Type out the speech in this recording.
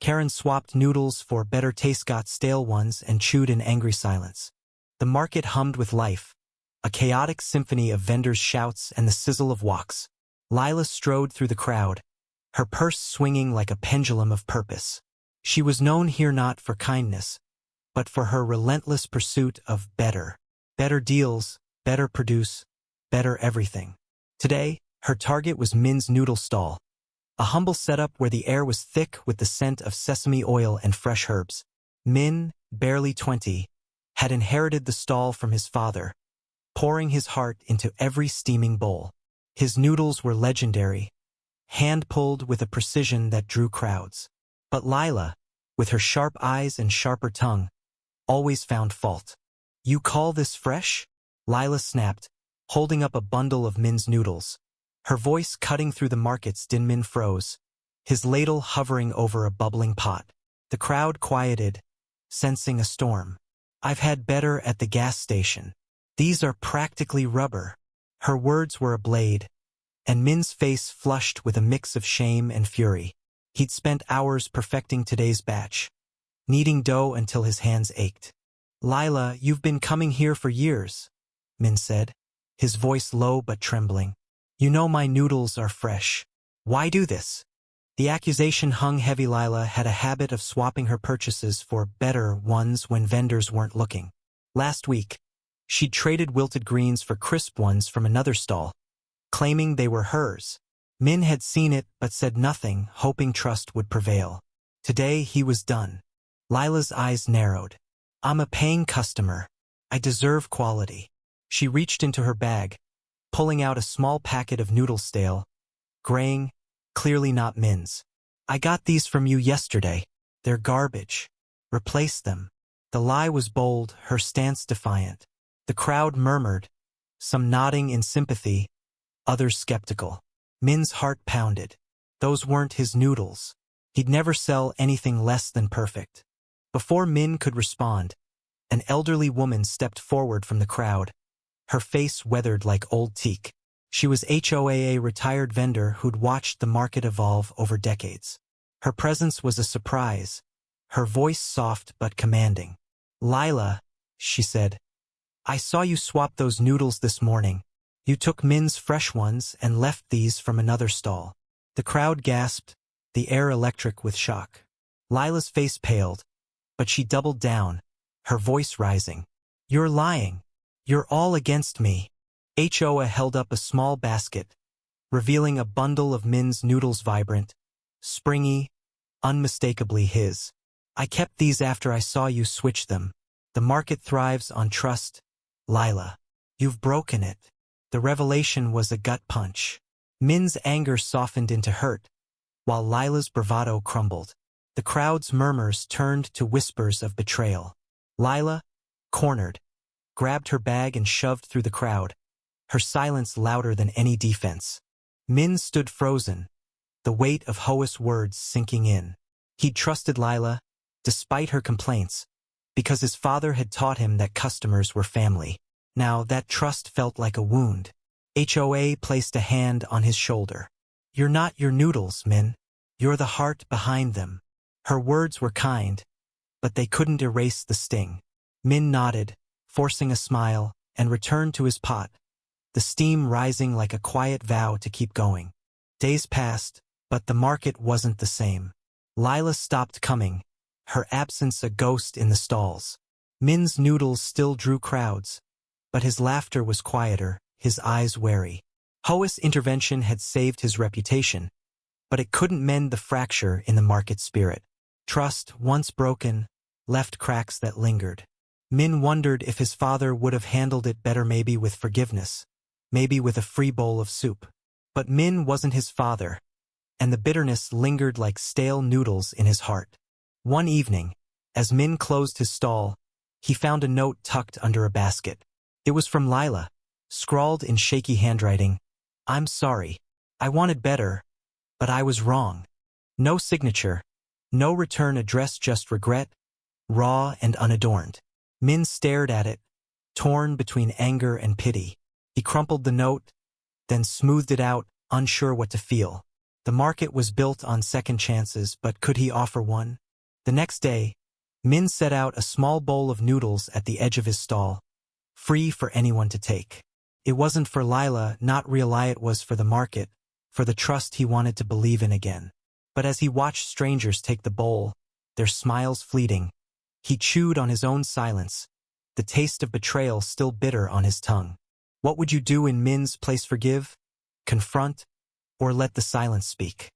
Karen swapped noodles for better taste, got stale ones, and chewed in angry silence. The market hummed with life, a chaotic symphony of vendors' shouts and the sizzle of woks. Lila strode through the crowd, her purse swinging like a pendulum of purpose. She was known here not for kindness, but for her relentless pursuit of better. Better deals, better produce, better everything. Today, her target was Min's noodle stall, a humble setup where the air was thick with the scent of sesame oil and fresh herbs. Min, barely 20, had inherited the stall from his father, pouring his heart into every steaming bowl. His noodles were legendary, hand-pulled with a precision that drew crowds. But Lila, with her sharp eyes and sharper tongue, always found fault. "You call this fresh?" Lila snapped, holding up a bundle of Min's noodles. Her voice cutting through the market's din. Min froze, his ladle hovering over a bubbling pot. The crowd quieted, sensing a storm. "I've had better at the gas station. These are practically rubber." Her words were a blade, and Min's face flushed with a mix of shame and fury. He'd spent hours perfecting today's batch, kneading dough until his hands ached. "Lila, you've been coming here for years," Min said, his voice low but trembling. "You know my noodles are fresh. Why do this?" The accusation hung heavy. Lila had a habit of swapping her purchases for better ones when vendors weren't looking. Last week, she'd traded wilted greens for crisp ones from another stall, claiming they were hers. Min had seen it but said nothing, hoping trust would prevail. Today he was done. Lila's eyes narrowed. "I'm a paying customer. I deserve quality." She reached into her bag, pulling out a small packet of noodles, stale, graying, clearly not Min's. "I got these from you yesterday. They're garbage. Replace them." The lie was bold, her stance defiant. The crowd murmured, some nodding in sympathy, others skeptical. Min's heart pounded. Those weren't his noodles. He'd never sell anything less than perfect. Before Min could respond, an elderly woman stepped forward from the crowd, her face weathered like old teak. She was HOA retired vendor who'd watched the market evolve over decades. Her presence was a surprise, her voice soft but commanding. "Lila," she said, "I saw you swap those noodles this morning. You took Min's fresh ones and left these from another stall." The crowd gasped, the air electric with shock. Lila's face paled, but she doubled down, her voice rising. "You're lying. You're all against me." HOA held up a small basket, revealing a bundle of Min's noodles, vibrant, springy, unmistakably his. "I kept these after I saw you switch them. The market thrives on trust, Lila. You've broken it." The revelation was a gut punch. Min's anger softened into hurt, while Lila's bravado crumbled. The crowd's murmurs turned to whispers of betrayal. Lila, cornered, grabbed her bag and shoved through the crowd, her silence louder than any defense. Min stood frozen, the weight of HOA's words sinking in. He'd trusted Lila, despite her complaints, because his father had taught him that customers were family. Now that trust felt like a wound. HOA placed a hand on his shoulder. "You're not your noodles, Min. You're the heart behind them." Her words were kind, but they couldn't erase the sting. Min nodded, forcing a smile, and returned to his pot, the steam rising like a quiet vow to keep going. Days passed, but the market wasn't the same. Lila stopped coming, her absence a ghost in the stalls. Min's noodles still drew crowds, but his laughter was quieter, his eyes wary. HOA's intervention had saved his reputation, but it couldn't mend the fracture in the market spirit. Trust, once broken, left cracks that lingered. Min wondered if his father would have handled it better, maybe with forgiveness, maybe with a free bowl of soup. But Min wasn't his father, and the bitterness lingered like stale noodles in his heart. One evening, as Min closed his stall, he found a note tucked under a basket. It was from Lila, scrawled in shaky handwriting. "I'm sorry. I wanted better, but I was wrong." No signature, no return address, just regret, raw and unadorned. Min stared at it, torn between anger and pity. He crumpled the note, then smoothed it out, unsure what to feel. The market was built on second chances, but could he offer one? The next day, Min set out a small bowl of noodles at the edge of his stall, free for anyone to take. It wasn't for Lila, not rely, it was for the market, for the trust he wanted to believe in again. But as he watched strangers take the bowl, their smiles fleeting, he chewed on his own silence, the taste of betrayal still bitter on his tongue. What would you do in Min's place? Forgive? Confront? Or let the silence speak?